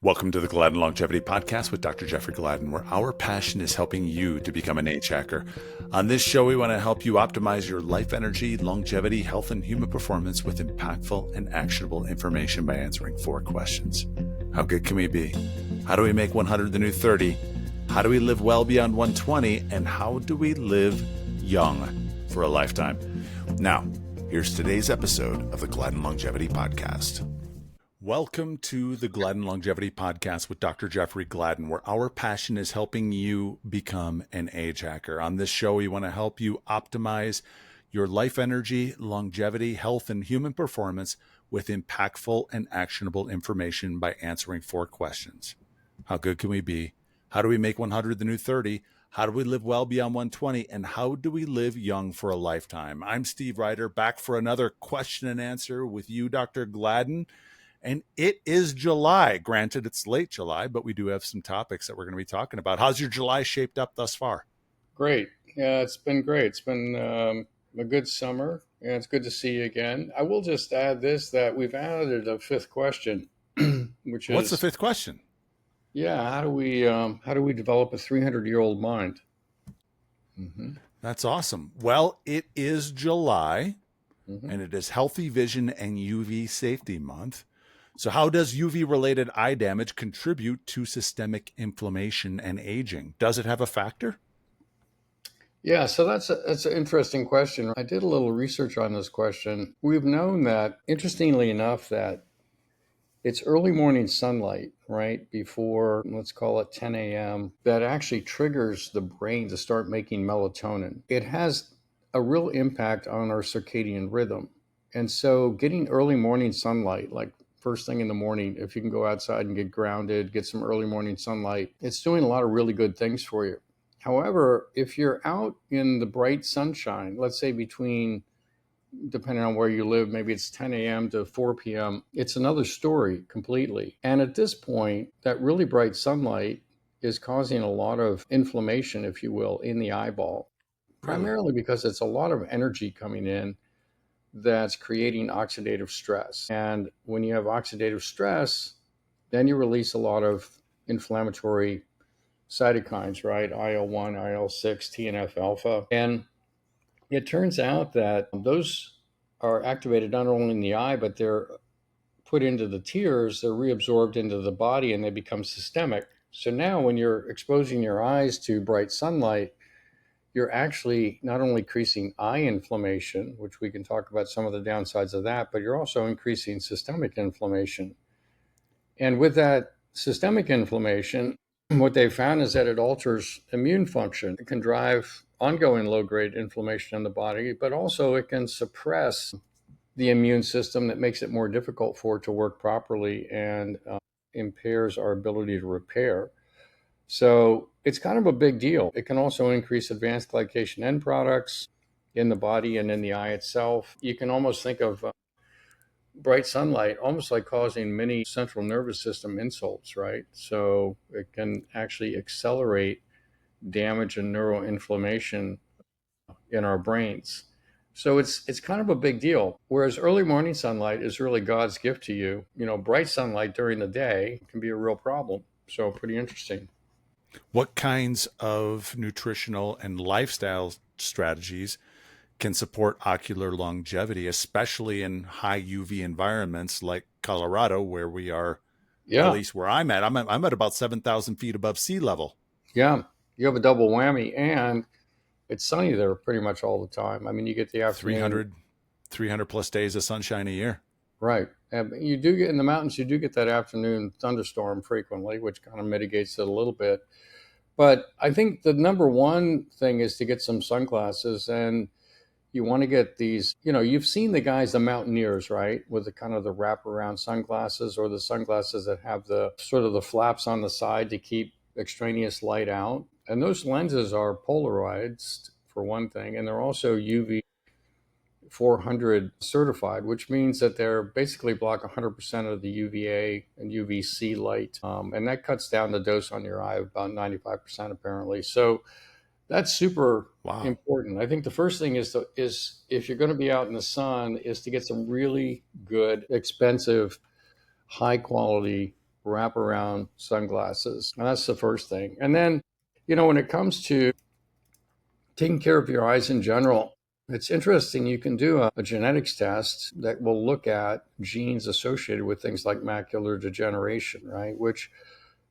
Welcome to the Gladden Longevity Podcast with Dr. Jeffrey Gladden, where our passion is helping you to become an age hacker. On this show, we want to help you optimize your life energy, longevity, health, and human performance with impactful and actionable information by answering 4 questions. How good can we be? How do we make 100 the new 30? How do we live well beyond 120? And how do we live young for a lifetime? Now, here's today's episode of the Gladden Longevity Podcast. Welcome to the Gladden Longevity Podcast with Dr. Jeffrey Gladden, where our passion is helping you become an age hacker. On this show, we want to help you optimize your life energy, longevity, health, and human performance with impactful and actionable information by answering 4 questions. How good can we be? How do we make 100 the new 30? How do we live well beyond 120? And how do we live young for a lifetime? I'm Steve Reiter, back for another question and answer with you, Dr. Gladden. And it is July. Granted, it's late July, but we do have some topics that we're going to be talking about. How's your July shaped up thus far? Great. Yeah, it's been great. It's been a good summer. Yeah, it's good to see you again. I will just add this, that we've added a 5th question, which is... What's the 5th question? Yeah, how do we develop a 300-year-old mind? Mm-hmm. That's awesome. Well, it is July, and it is Healthy Vision and UV Safety Month. So how does UV-related eye damage contribute to systemic inflammation and aging? Does it have a factor? Yeah, so that's an interesting question. I did a little research on this question. We've known that, interestingly enough, that it's early morning sunlight, right, before, let's call it 10 a.m., that actually triggers the brain to start making melatonin. It has a real impact on our circadian rhythm. And so getting early morning sunlight, like first thing in the morning, if you can go outside and get grounded, get some early morning sunlight, it's doing a lot of really good things for you. However, if you're out in the bright sunshine, let's say between, depending on where you live, maybe it's 10 a.m. to 4 p.m., it's another story completely. And at this point, that really bright sunlight is causing a lot of inflammation, if you will, in the eyeball, primarily because it's a lot of energy coming in that's creating oxidative stress. And when you have oxidative stress, then you release a lot of inflammatory cytokines, right? IL-1, IL-6, TNF-alpha. And it turns out that those are activated not only in the eye, but they're put into the tears, they're reabsorbed into the body, and they become systemic. So now when you're exposing your eyes to bright sunlight, you're actually not only increasing eye inflammation, which we can talk about some of the downsides of that, but you're also increasing systemic inflammation. And with that systemic inflammation, what they found is that it alters immune function. It can drive ongoing low-grade inflammation in the body, but also it can suppress the immune system that makes it more difficult for it to work properly and impairs our ability to repair. So it's kind of a big deal. It can also increase advanced glycation end products in the body and in the eye itself. You can almost think of bright sunlight almost like causing mini central nervous system insults, right? So it can actually accelerate damage and neuroinflammation in our brains. So it's kind of a big deal. Whereas early morning sunlight is really God's gift to you. You know, bright sunlight during the day can be a real problem. So pretty interesting. What kinds of nutritional and lifestyle strategies can support ocular longevity, especially in high UV environments like Colorado, where we are, at least where I'm at? I'm at about 7,000 feet above sea level. Yeah, you have a double whammy, and it's sunny there pretty much all the time. I mean, you get the afternoon. 300 plus days of sunshine a year. Right. And you do get in the mountains, you do get that afternoon thunderstorm frequently, which kind of mitigates it a little bit. But I think the number one thing is to get some sunglasses, and you want to get these, you know, you've seen the guys, the mountaineers, right? With the kind of the wraparound sunglasses, or the sunglasses that have the sort of the flaps on the side to keep extraneous light out. And those lenses are polarized for one thing, and they're also UV 400 certified, which means that they're basically block 100% of the UVA and UVC light. And that cuts down the dose on your eye about 95% apparently. So that's super important. I think the first thing is if you're going to be out in the sun, is to get some really good, expensive, high quality wraparound sunglasses. And that's the first thing. And then, when it comes to taking care of your eyes in general, it's interesting. You can do a genetics test that will look at genes associated with things like macular degeneration, right? Which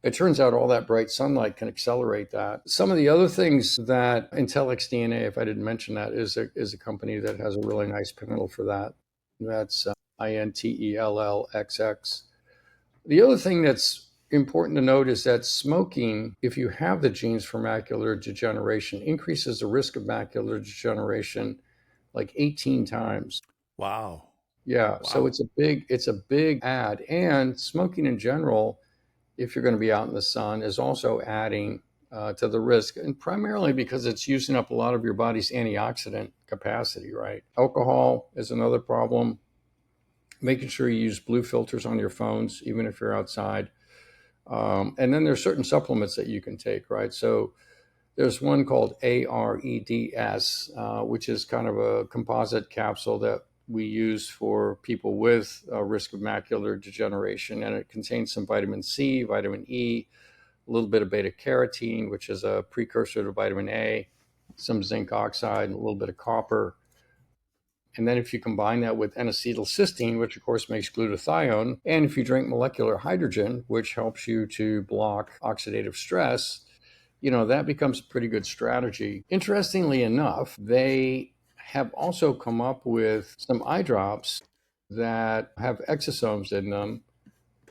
it turns out all that bright sunlight can accelerate that. Some of the other things that Intellix DNA, if I didn't mention that, is a company that has a really nice panel for that. That's INTELLXX. The other thing that's important to note is that smoking, if you have the genes for macular degeneration, increases the risk of macular degeneration like 18 times. Wow. Yeah, so Wow. it's a big add. And smoking in general, if you're going to be out in the sun, is also adding to the risk, and primarily because it's using up a lot of your body's antioxidant capacity, right? Alcohol is another problem. Making sure you use blue filters on your phones, even if you're outside. And then there's certain supplements that you can take, right? So there's one called AREDS, which is kind of a composite capsule that we use for people with a risk of macular degeneration. And it contains some vitamin C, vitamin E, a little bit of beta carotene, which is a precursor to vitamin A, some zinc oxide, and a little bit of copper. And then if you combine that with N-acetylcysteine, which of course makes glutathione, and if you drink molecular hydrogen, which helps you to block oxidative stress, that becomes a pretty good strategy. Interestingly enough, they have also come up with some eye drops that have exosomes in them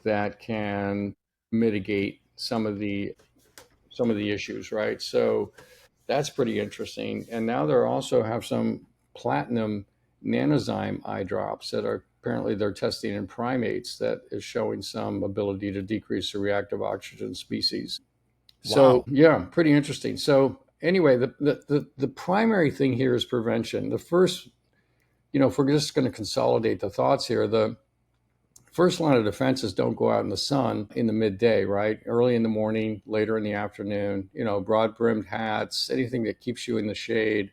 that can mitigate some of the issues, right? So that's pretty interesting. And now they also have some platinum nanozyme eye drops that are apparently they're testing in primates that is showing some ability to decrease the reactive oxygen species. So Wow. yeah, pretty interesting. So anyway, the primary thing here is prevention. The first, if we're just going to consolidate the thoughts here, the first line of defense is don't go out in the sun in the midday, right? Early in the morning, later in the afternoon, broad brimmed hats, anything that keeps you in the shade,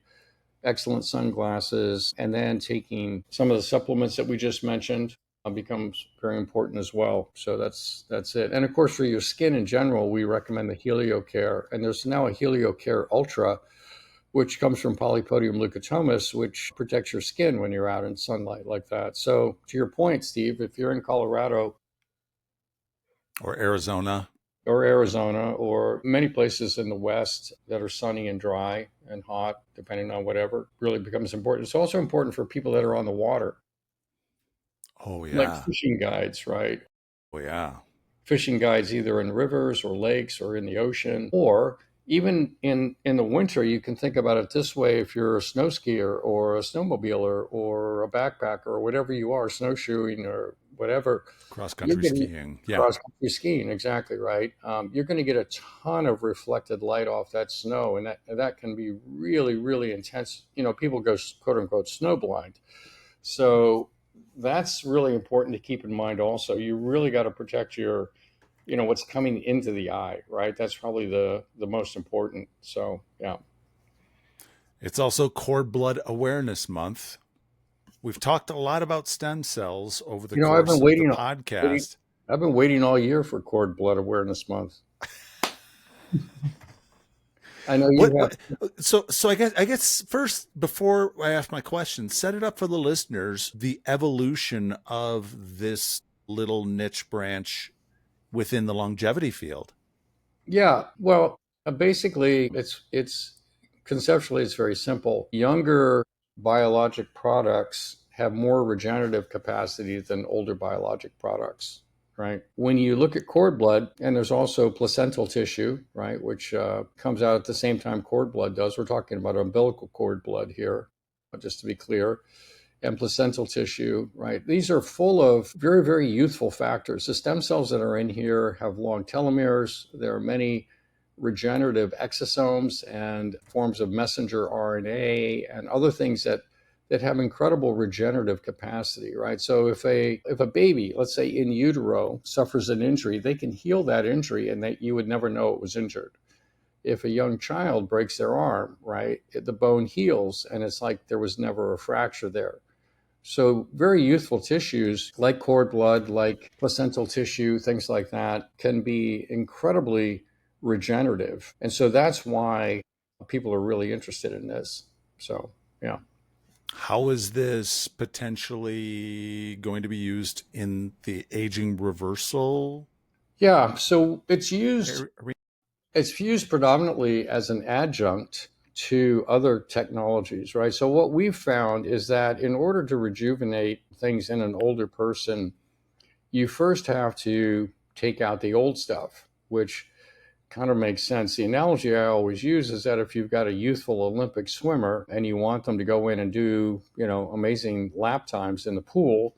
excellent sunglasses, and then taking some of the supplements that we just mentioned becomes very important as well. So that's it. And of course, for your skin in general, we recommend the HelioCare. And there's now a HelioCare Ultra, which comes from Polypodium leukotomus, which protects your skin when you're out in sunlight like that. So to your point, Steve, if you're in Colorado Or Arizona. or Arizona or many places in the West that are sunny and dry and hot, depending on whatever, really becomes important. It's also important for people that are on the water, Oh, like yeah. fishing guides, right? Oh, yeah. Fishing guides either in rivers or lakes or in the ocean, or even in the winter. You can think about it this way: if you're a snow skier or a snowmobiler or a backpacker or whatever you are, snowshoeing or whatever, Cross you're country getting skiing. Yeah. cross country skiing, exactly right. You're going to get a ton of reflected light off that snow, and that can be really, really intense. People go quote unquote snow blind. So that's really important to keep in mind. Also, you really got to protect your what's coming into the eye, right? That's probably the most important. So yeah. It's also Cord Blood Awareness Month. We've talked a lot about stem cells over the I've been course of the waiting podcast. I've been waiting all year for Cord Blood Awareness Month. I know you have. What so I guess first, before I ask my question, set it up for the listeners, the evolution of this little niche branch within the longevity field. Yeah, well, basically it's conceptually it's very simple. Younger biologic products have more regenerative capacity than older biologic products, right? When you look at cord blood, and there's also placental tissue, right, which comes out at the same time cord blood does. We're talking about umbilical cord blood here, just to be clear, and placental tissue, right? These are full of very, very youthful factors. The stem cells that are in here have long telomeres. There are many regenerative exosomes and forms of messenger RNA and other things that have incredible regenerative capacity, right? So if a baby, let's say in utero, suffers an injury, they can heal that injury and that you would never know it was injured. If a young child breaks their arm, right, the bone heals and it's like there was never a fracture there. So very youthful tissues like cord blood, like placental tissue, things like that can be incredibly regenerative. And so that's why people are really interested in this. So, yeah. How is this potentially going to be used in the aging reversal? Yeah, so it's used Are it's used predominantly as an adjunct to other technologies, right? So what we've found is that in order to rejuvenate things in an older person, you first have to take out the old stuff, which kind of makes sense. The analogy I always use is that if you've got a youthful Olympic swimmer and you want them to go in and do, amazing lap times in the pool,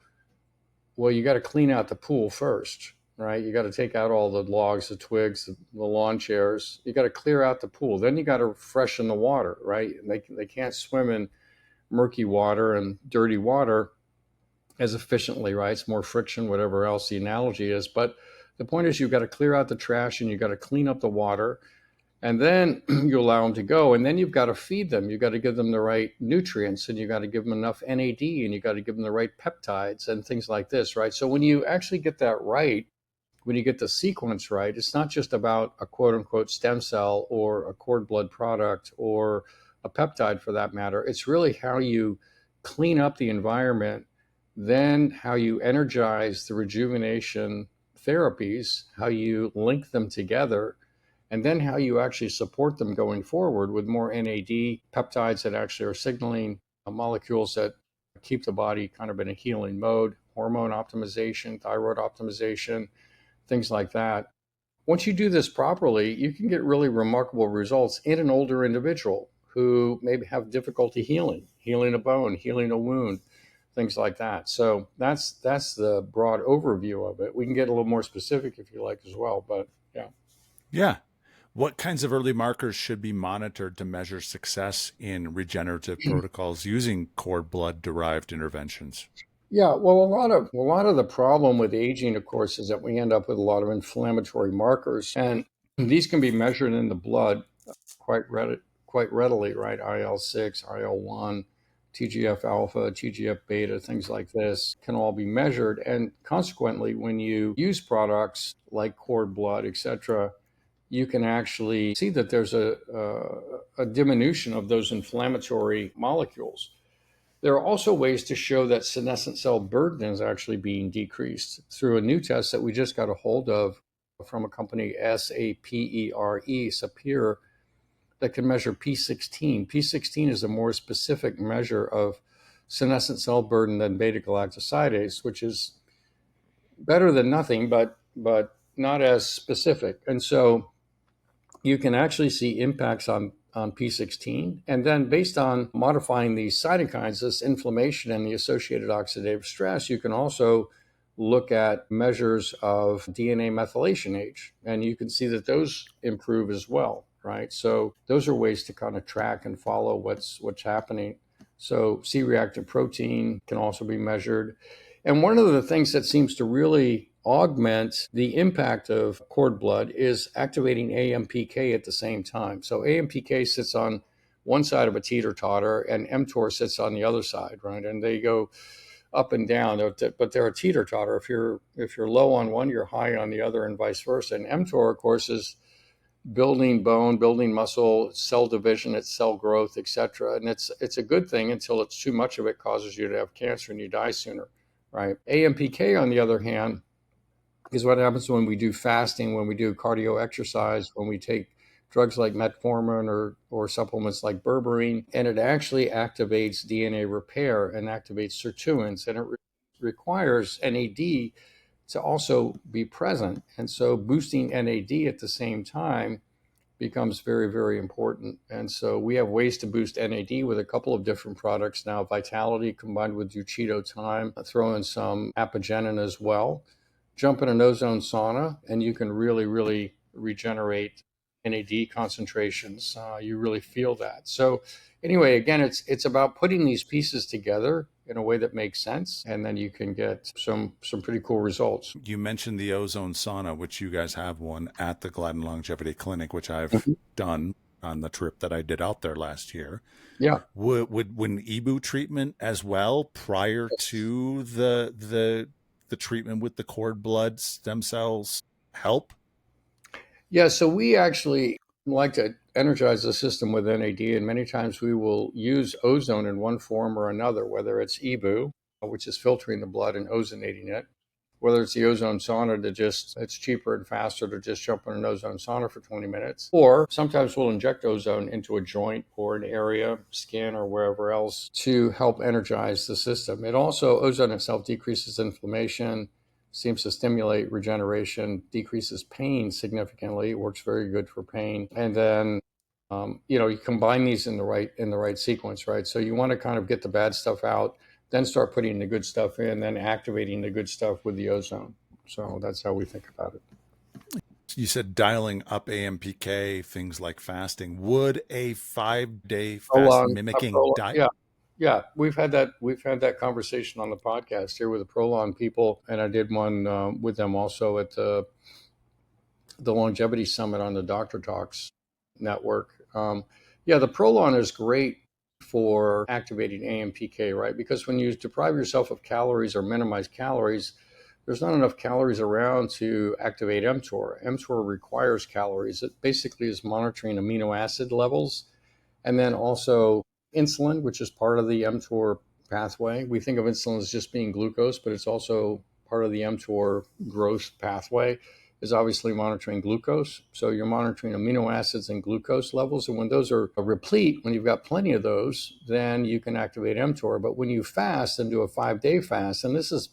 well, you got to clean out the pool first, right? You got to take out all the logs, the twigs, the lawn chairs. You got to clear out the pool. Then you got to freshen the water, right? And they can't swim in murky water and dirty water as efficiently, right? It's more friction, whatever else the analogy is. But the point is, you've got to clear out the trash and you've got to clean up the water. And then you allow them to go. And then you've got to feed them. You've got to give them the right nutrients and you've got to give them enough NAD and you've got to give them the right peptides and things like this, right? So when you actually get that right, when you get the sequence right, it's not just about a quote unquote stem cell or a cord blood product or a peptide for that matter. It's really how you clean up the environment, then how you energize the rejuvenation therapies, how you link them together, and then how you actually support them going forward with more NAD peptides that actually are signaling molecules that keep the body kind of in a healing mode, hormone optimization, thyroid optimization, things like that. Once you do this properly, you can get really remarkable results in an older individual who maybe have difficulty healing a bone, healing a wound, things like that. So that's the broad overview of it. We can get a little more specific if you like as well, but yeah. Yeah. What kinds of early markers should be monitored to measure success in regenerative protocols using cord blood derived interventions? Yeah, well, a lot of the problem with aging, of course, is that we end up with a lot of inflammatory markers, and these can be measured in the blood quite readily, right? IL-6, IL-1, TGF alpha, TGF beta, things like this can all be measured, and consequently, when you use products like cord blood, etc., you can actually see that there's a diminution of those inflammatory molecules. There are also ways to show that senescent cell burden is actually being decreased through a new test that we just got a hold of from a company, Sapere, that can measure P16. P16 is a more specific measure of senescent cell burden than beta galactosidase, which is better than nothing, but not as specific. And so you can actually see impacts on P16. And then based on modifying these cytokines, this inflammation and the associated oxidative stress, you can also look at measures of DNA methylation age. And you can see that those improve as well, right? So those are ways to kind of track and follow what's happening. So C-reactive protein can also be measured. And one of the things that seems to really augment the impact of cord blood is activating AMPK at the same time. So AMPK sits on one side of a teeter-totter and mTOR sits on the other side, right? And they go up and down, but they're a teeter-totter. If you're low on one, you're high on the other, and vice versa. And mTOR, of course, is building bone, building muscle, cell division, it's cell growth, etc. And it's a good thing until it's too much of it causes you to have cancer and you die sooner, right? AMPK, on the other hand, is what happens when we do fasting, when we do cardio exercise, when we take drugs like metformin or supplements like berberine, and it actually activates DNA repair and activates sirtuins, and it requires NAD to also be present. And so boosting NAD at the same time becomes very, very important. And so we have ways to boost NAD with a couple of different products now. Vitality combined with Duchito Time, throw in some apigenin as well. Jump in an ozone sauna, and you can really, really regenerate NAD concentrations. You really feel that. So anyway, again, it's about putting these pieces together in a way that makes sense, and then you can get some pretty cool results. You mentioned the ozone sauna, which you guys have one at the Gladden Longevity Clinic, which I've done. on the trip that I did out there last year. Yeah. Would an EBU treatment as well prior to the treatment with the cord blood stem cells help? Yeah, so we actually like to energize the system with NAD, and many times we will use ozone in one form or another, whether it's EBU, which is filtering the blood and ozonating it, whether it's the ozone sauna it's cheaper and faster to just jump in an ozone sauna for 20 minutes. Or sometimes we'll inject ozone into a joint or an area, skin or wherever else to help energize the system. It also, ozone itself decreases inflammation, seems to stimulate regeneration, decreases pain significantly, works very good for pain. And then you combine these in the right sequence, right? So you want to kind of get the bad stuff out, then start putting the good stuff in, then activating the good stuff with the ozone. So that's how we think about it. You said dialing up AMPK, things like fasting. Would a 5-day fast mimicking diet? Yeah, we've had that conversation on the podcast here with the Prolon people, and I did one with them also at the Longevity Summit on the Doctor Talks network. The Prolon is great for activating AMPK, right? Because when you deprive yourself of calories or minimize calories, there's not enough calories around to activate mTOR. mTOR requires calories. It basically is monitoring amino acid levels, and then also insulin, which is part of the mTOR pathway. We think of insulin as just being glucose, but it's also part of the mTOR growth pathway, is obviously monitoring glucose. So you're monitoring amino acids and glucose levels. And when those are replete, when you've got plenty of those, then you can activate mTOR. But when you fast and do a 5-day fast, and this is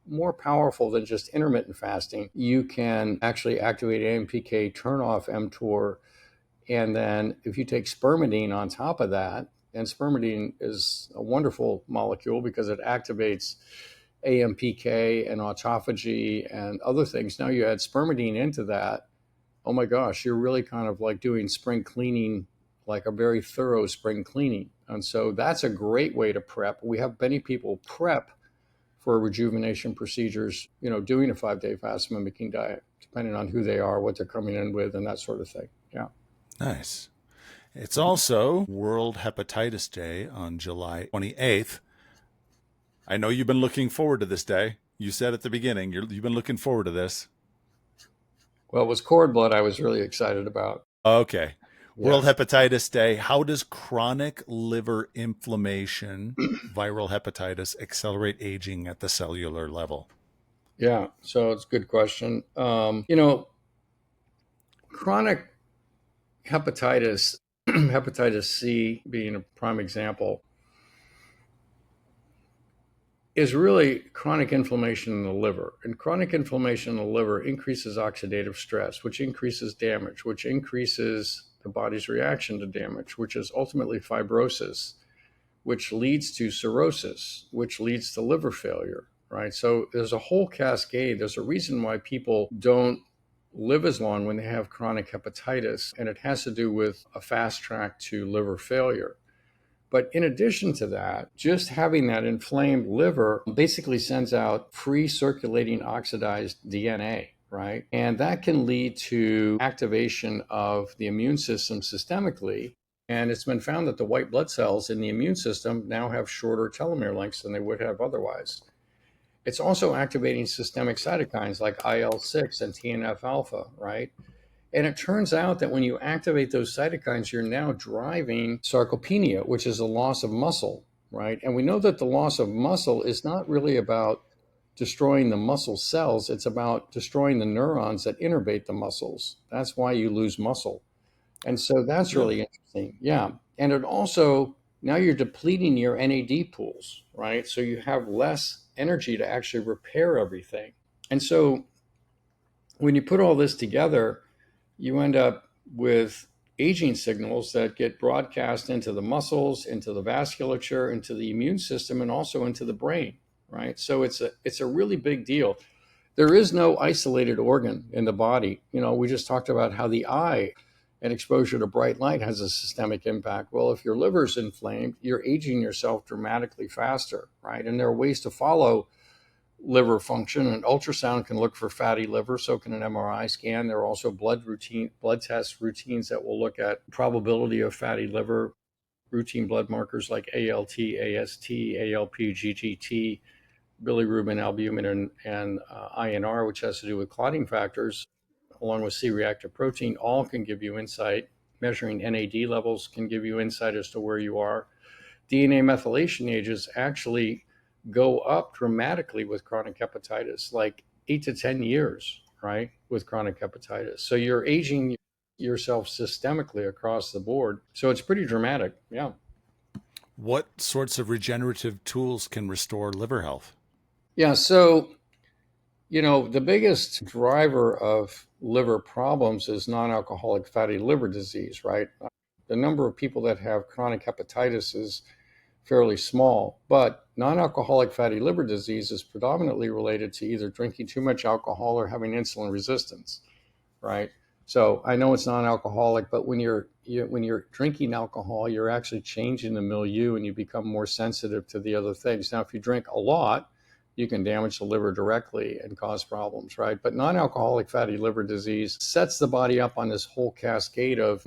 more powerful than just intermittent fasting, you can actually activate AMPK, turn off mTOR. And then if you take spermidine on top of that, and spermidine is a wonderful molecule because it activates AMPK and autophagy and other things. Now you add spermidine into that. Oh my gosh, you're really kind of like doing spring cleaning, like a very thorough spring cleaning. And so that's a great way to prep. We have many people prep for rejuvenation procedures, doing a 5-day fast mimicking diet, depending on who they are, what they're coming in with, and that sort of thing. Yeah. Nice. It's also World Hepatitis Day on July 28th. I know you've been looking forward to this day. You said at the beginning, you've been looking forward to this. Well, it was cord blood I was really excited about. Okay. Yeah. World Hepatitis Day. How does chronic liver inflammation, viral hepatitis, accelerate aging at the cellular level? Yeah, so it's a good question. Chronic hepatitis, hepatitis C being a prime example, is really chronic inflammation in the liver. And chronic inflammation in the liver increases oxidative stress, which increases damage, which increases the body's reaction to damage, which is ultimately fibrosis, which leads to cirrhosis, which leads to liver failure, right? So there's a whole cascade. There's a reason why people don't live as long when they have chronic hepatitis, and it has to do with a fast track to liver failure. But in addition to that, just having that inflamed liver basically sends out free circulating oxidized DNA, right? And that can lead to activation of the immune system systemically. And it's been found that the white blood cells in the immune system now have shorter telomere lengths than they would have otherwise. It's also activating systemic cytokines like IL-6 and TNF-alpha, right? And it turns out that when you activate those cytokines, you're now driving sarcopenia, which is a loss of muscle, right? And we know that the loss of muscle is not really about destroying the muscle cells. It's about destroying the neurons that innervate the muscles. That's why you lose muscle. And so that's really interesting. Yeah. And it also, now you're depleting your NAD pools, right? So you have less energy to actually repair everything. And so when you put all this together, you end up with aging signals that get broadcast into the muscles, into the vasculature, into the immune system, and also into the brain, right? So it's a really big deal. There is no isolated organ in the body. We just talked about how the eye and exposure to bright light has a systemic impact. Well, if your liver's inflamed, you're aging yourself dramatically faster, right? And there are ways to follow liver function. An ultrasound can look for fatty liver, so can an MRI scan. There are also blood test routines that will look at probability of fatty liver, routine blood markers like ALT, AST, ALP, GGT, bilirubin, albumin, and INR, which has to do with clotting factors, along with C-reactive protein, all can give you insight. Measuring NAD levels can give you insight as to where you are. DNA methylation ages actually go up dramatically with chronic hepatitis, like 8 to 10 years, right, with chronic hepatitis. So you're aging yourself systemically across the board. So it's pretty dramatic. Yeah. What sorts of regenerative tools can restore liver health? Yeah. So, the biggest driver of liver problems is non-alcoholic fatty liver disease, right? The number of people that have chronic hepatitis is fairly small, but non-alcoholic fatty liver disease is predominantly related to either drinking too much alcohol or having insulin resistance, right? So I know it's non-alcoholic, but when you're drinking alcohol, you're actually changing the milieu and you become more sensitive to the other things. Now, if you drink a lot, you can damage the liver directly and cause problems, right? But non-alcoholic fatty liver disease sets the body up on this whole cascade of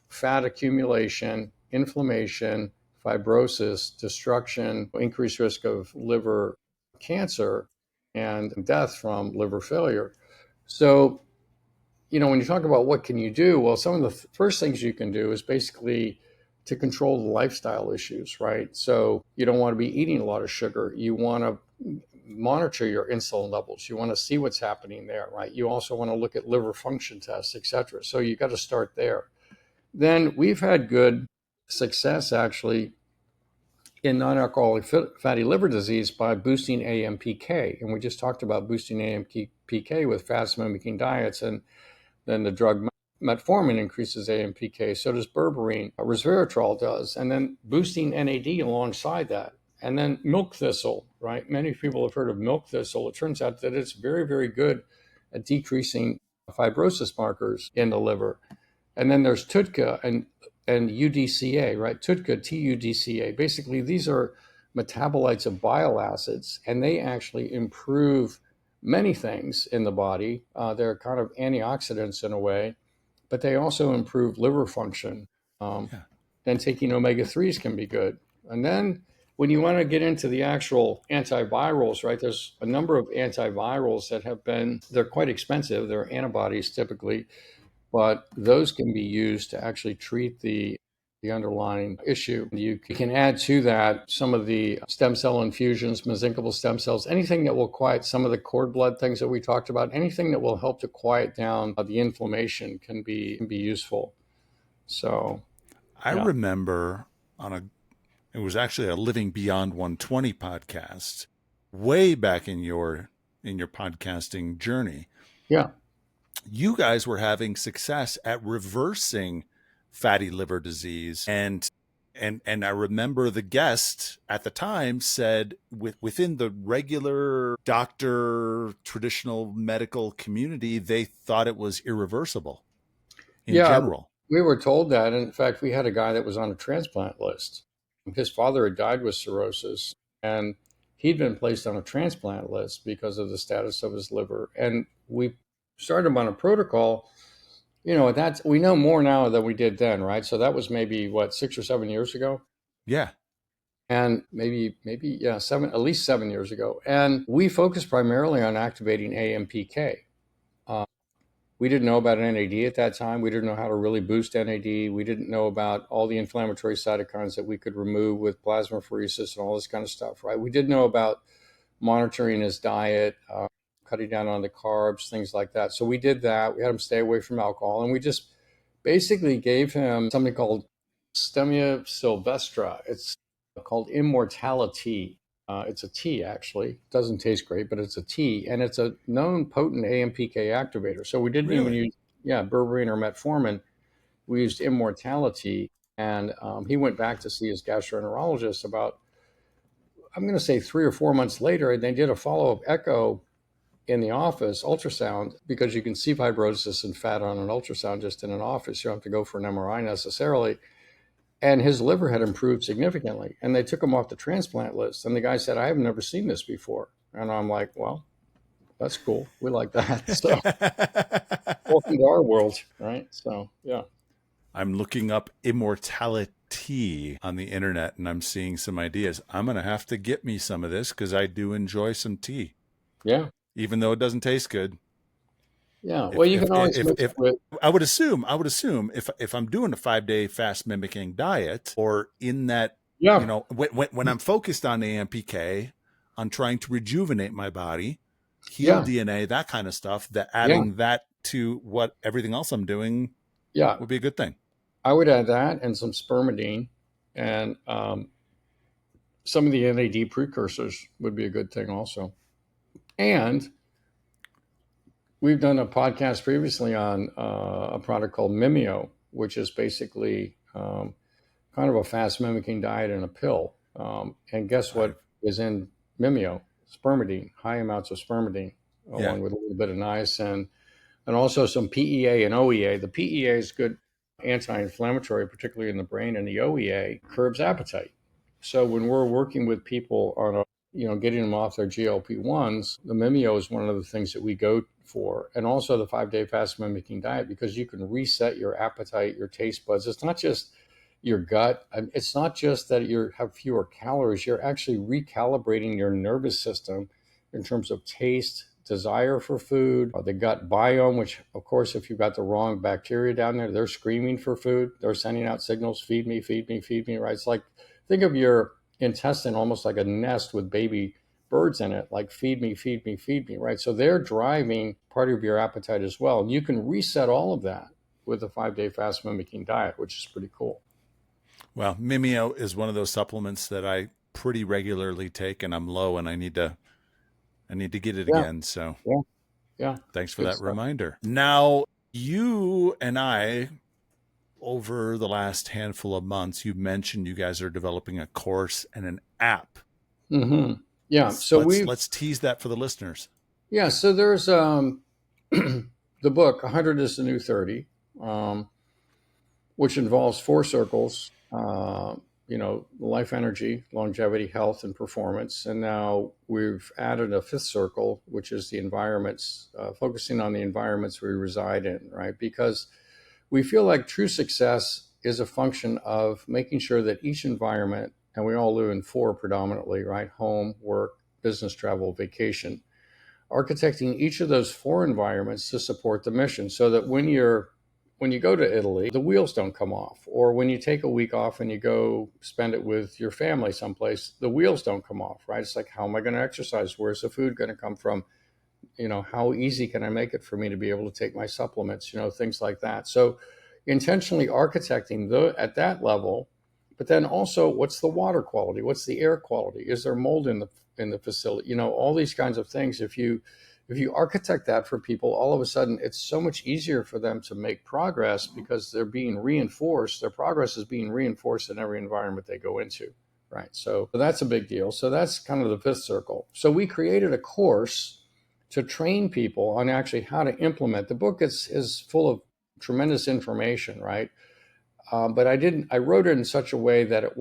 fat accumulation, inflammation, fibrosis, destruction, increased risk of liver cancer, and death from liver failure. So, when you talk about what can you do, well, some of the first things you can do is basically to control the lifestyle issues, right? So you don't want to be eating a lot of sugar. You want to monitor your insulin levels. You want to see what's happening there, right? You also want to look at liver function tests, et cetera. So you got to start there. Then we've had good success actually in non-alcoholic fatty liver disease by boosting AMPK. And we just talked about boosting AMPK with fast mimicking diets. And then the drug metformin increases AMPK. So does berberine. Resveratrol does. And then boosting NAD alongside that. And then milk thistle, right? Many people have heard of milk thistle. It turns out that it's very, very good at decreasing fibrosis markers in the liver. And then there's TUDCA and UDCA, right? TUDCA, TUDCA. Basically, these are metabolites of bile acids, and they actually improve many things in the body. They're kind of antioxidants in a way, but they also improve liver function. Then taking omega-3s can be good. And then when you want to get into the actual antivirals, right, there's a number of antivirals that they're quite expensive. They're antibodies typically, but those can be used to actually treat the underlying issue. You can add to that some of the stem cell infusions, mesenchymal stem cells, anything that will quiet some of the cord blood things that we talked about, anything that will help to quiet down the inflammation can be useful. So I remember it was actually a Living Beyond 120 podcast way back in your podcasting journey. Yeah. You guys were having success at reversing fatty liver disease, and I remember the guest at the time said within the regular doctor traditional medical community, they thought it was irreversible in general. We were told that. In fact, we had a guy that was on a transplant list. His father had died with cirrhosis, and he'd been placed on a transplant list because of the status of his liver. And we started him on a protocol. We know more now than we did then, right? So that was maybe 6 or 7 years ago. Yeah. And maybe at least 7 years ago. And we focused primarily on activating AMPK. We didn't know about NAD at that time. We didn't know how to really boost NAD. We didn't know about all the inflammatory cytokines that we could remove with plasmapheresis and all this kind of stuff, right? We did know about monitoring his diet, cutting down on the carbs, things like that. So we did that. We had him stay away from alcohol, and we just basically gave him something called Stemia sylvestra. It's called Immortality. It's a tea, actually. It doesn't taste great, but it's a tea, and it's a known potent AMPK activator. So we didn't even use berberine or metformin. We used Immortality, and he went back to see his gastroenterologist about, I'm going to say 3 or 4 months later, and they did a follow-up echo in the office, ultrasound, because you can see fibrosis and fat on an ultrasound just in an office. You don't have to go for an MRI necessarily. And his liver had improved significantly. And they took him off the transplant list. And the guy said, I have never seen this before. And I'm like, well, that's cool. We like that. So welcome to our world, right? So yeah. I'm looking up immortality on the internet and I'm seeing some ideas. I'm going to have to get me some of this because I do enjoy some tea, Yeah. even though it doesn't taste good. Yeah. Well, If you if can always if mix it if with, I would assume if I'm doing a 5-day fast mimicking diet, or in that, yeah. when I'm focused on AMPK, on trying to rejuvenate my body, heal Yeah. DNA, that kind of stuff, that Yeah. adding that to what everything else I'm doing Yeah. would be a good thing. I would add that and some spermidine and some of the NAD precursors would be a good thing also. And we've done a podcast previously on a product called Mimeo, which is basically kind of a fast mimicking diet in a pill. And guess I've what is in Mimeo? Spermidine, high amounts of spermidine, Yeah. along with a little bit of niacin, and also some PEA and OEA. The PEA is good anti-inflammatory, particularly in the brain, and the OEA curbs appetite. So when we're working with people on getting them off their GLP-1s, the Mimeo is one of the things that we go for, and also the 5-day fast mimicking diet, because you can reset your appetite, your taste buds. It's not just your gut. It's not just that you have fewer calories. You're actually recalibrating your nervous system in terms of taste, desire for food, or the gut biome, which, of course, if you've got the wrong bacteria down there, they're screaming for food. They're sending out signals, feed me, feed me, feed me, right? It's like, think of your intestine almost like a nest with baby birds in it, like feed me, feed me, feed me, right? So they're driving part of your appetite as well. And you can reset all of that with a 5-day fast mimicking diet, which is pretty cool. Well, Mimeo is one of those supplements that I pretty regularly take, and I'm low, and I need to get it Yeah, again. So yeah, yeah. thanks for Good that stuff. reminder. Now, you and I, over the last handful of months, you mentioned you guys are developing a course and an app. Mm-hmm. Yeah. So Let's we've let's tease that for the listeners. Yeah, so there's the book 100 is the New 30, um, which involves four circles, life energy, longevity, health, and performance. And now we've added a fifth circle, which is the environments, focusing on the environments we reside in, right? Because we feel like true success is a function of making sure that each environment, and we all live in four predominantly, right? Home, work, business, travel, vacation, architecting each of those four environments to support the mission, so that when you go to Italy, the wheels don't come off, or when you take a week off and you go spend it with your family someplace, the wheels don't come off, right? It's like, how am I going to exercise? Where's the food going to come from? How easy can I make it for me to be able to take my supplements, things like that. So intentionally architecting at that level, but then also, what's the water quality? What's the air quality? Is there mold in the facility? All these kinds of things. If you architect that for people, all of a sudden it's so much easier for them to make progress, because they're being reinforced. Their progress is being reinforced in every environment they go into, right? So that's a big deal. So that's kind of the fifth circle. So we created a course to train people on actually how to implement. The book is full of tremendous information, right? But I wrote it in such a way that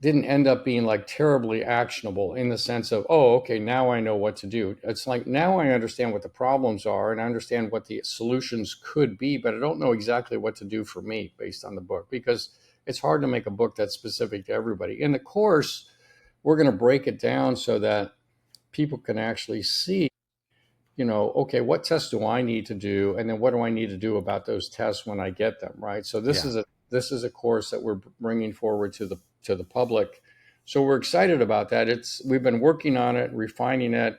didn't end up being like terribly actionable, in the sense of, oh, okay, now I know what to do. It's like, now I understand what the problems are and I understand what the solutions could be, but I don't know exactly what to do for me based on the book, because it's hard to make a book that's specific to everybody. In the course, we're going to break it down so that people can actually see, okay, what tests do I need to do, and then what do I need to do about those tests when I get them, right? So this Yeah. is a course that we're bringing forward to the public. So we're excited about that. We've been working on it, refining it.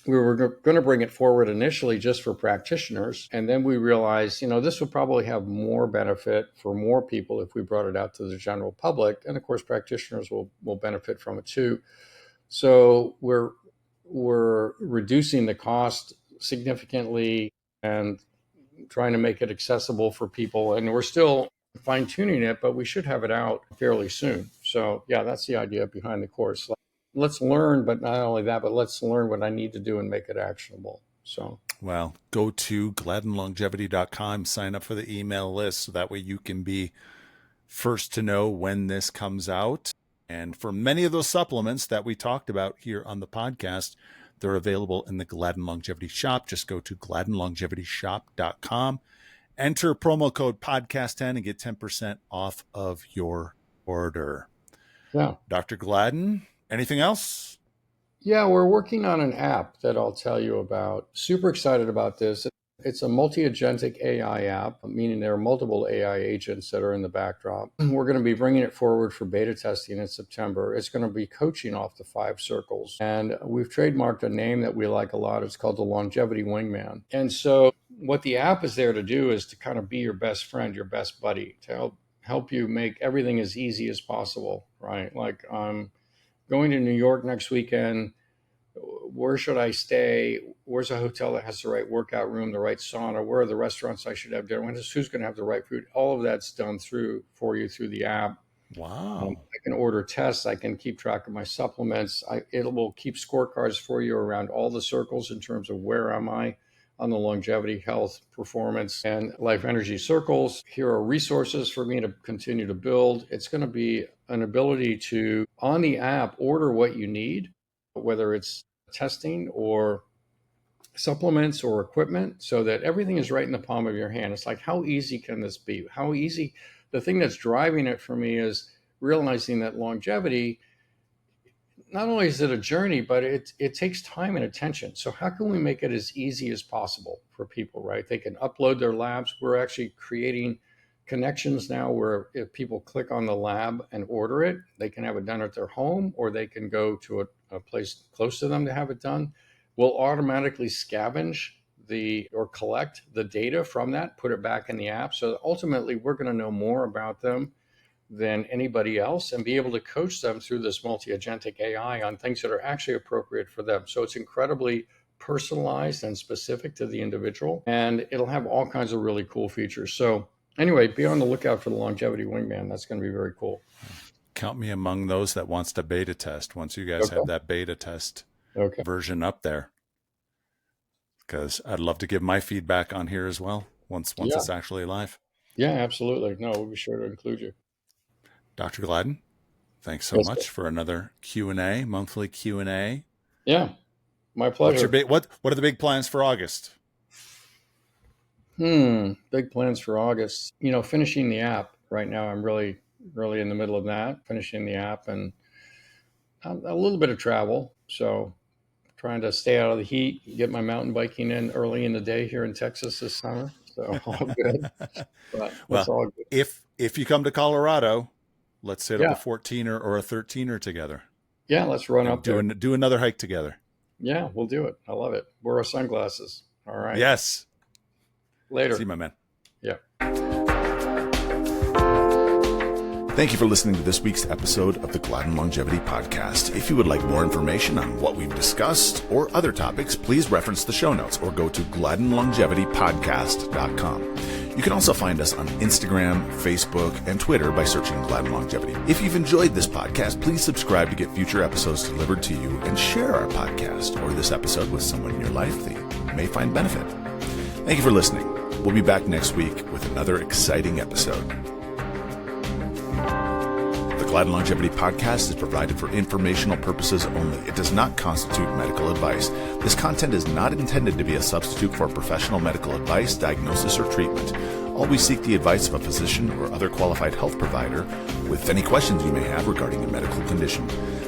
We were going to bring it forward initially just for practitioners, and then we realized, this would probably have more benefit for more people if we brought it out to the general public, and of course, practitioners will benefit from it too. So we're reducing the cost significantly and trying to make it accessible for people. And we're still fine tuning it, but we should have it out fairly soon. So yeah, that's the idea behind the course. Let's learn, but not only that, but let's learn what I need to do and make it actionable. So Well, go to gladdenlongevity.com, sign up for the email list so that way you can be first to know when this comes out. And for many of those supplements that we talked about here on the podcast, they're available in the Gladden Longevity shop. Just go to gladdenlongevityshop.com, enter promo code podcast10 and get 10% off of your order. Yeah. Dr. Gladden, anything else? Yeah, we're working on an app that I'll tell you about. Super excited about this. It's a multi-agentic AI app, meaning there are multiple AI agents that are in the backdrop. We're going to be bringing it forward for beta testing in September. It's going to be coaching off the 5 circles. And we've trademarked a name that we like a lot. It's called the Longevity Wingman. And so what the app is there to do is to kind of be your best friend, your best buddy, to help you make everything as easy as possible, right? Like I'm going to New York next weekend. Where should I stay? Where's a hotel that has the right workout room, the right sauna? Where are the restaurants I should have dinner? Who's going to have the right food? All of that's done for you through the app. Wow. I can order tests. I can keep track of my supplements. It will keep scorecards for you around all the circles in terms of where am I on the longevity, health, performance, and life energy circles. Here are resources for me to continue to build. It's going to be an ability to, on the app, order what you need, whether it's testing or supplements or equipment, so that everything is right in the palm of your hand. It's like, how easy can this be? How easy? The thing that's driving it for me is realizing that longevity, not only is it a journey, but it takes time and attention. So how can we make it as easy as possible for people, right? They can upload their labs. We're actually creating connections now where if people click on the lab and order it, they can have it done at their home, or they can go to a place close to them to have it done. We'll automatically scavenge or collect the data from that, put it back in the app. So ultimately, we're going to know more about them than anybody else and be able to coach them through this multi-agentic AI on things that are actually appropriate for them. So it's incredibly personalized and specific to the individual, and it'll have all kinds of really cool features. So anyway, be on the lookout for the Longevity Wingman. That's going to be very cool. Count me among those that wants to beta test once you guys have that beta test version up there, because I'd love to give my feedback on here as well once it's actually live. Yeah, absolutely. No, we'll be sure to include you. Dr. Gladden, thanks so much for another Q&A, monthly Q&A. Yeah, my pleasure. What are the big plans for August? Big plans for August. Finishing the app right now. I'm really in the middle of that, finishing the app, and a little bit of travel. So trying to stay out of the heat, get my mountain biking in early in the day here in Texas this summer. So all good. But well, all good. If you come to Colorado, let's set up a 14er or a 13er together. Yeah, let's run up there. Do another hike together. Yeah, we'll do it. I love it. Wear our sunglasses. All right. Yes. Later. See you, my man. Yeah. Thank you for listening to this week's episode of the Gladden Longevity Podcast. If you would like more information on what we've discussed or other topics, please reference the show notes or go to gladdenlongevitypodcast.com. You can also find us on Instagram, Facebook, and Twitter by searching Gladden Longevity. If you've enjoyed this podcast, please subscribe to get future episodes delivered to you, and share our podcast or this episode with someone in your life that you may find benefit. Thank you for listening. We'll be back next week with another exciting episode. The Gladden Longevity Podcast is provided for informational purposes only. It does not constitute medical advice. This content is not intended to be a substitute for professional medical advice, diagnosis, or treatment. Always seek the advice of a physician or other qualified health provider with any questions you may have regarding a medical condition.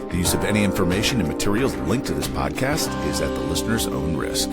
The use of any information and materials linked to this podcast is at the listener's own risk.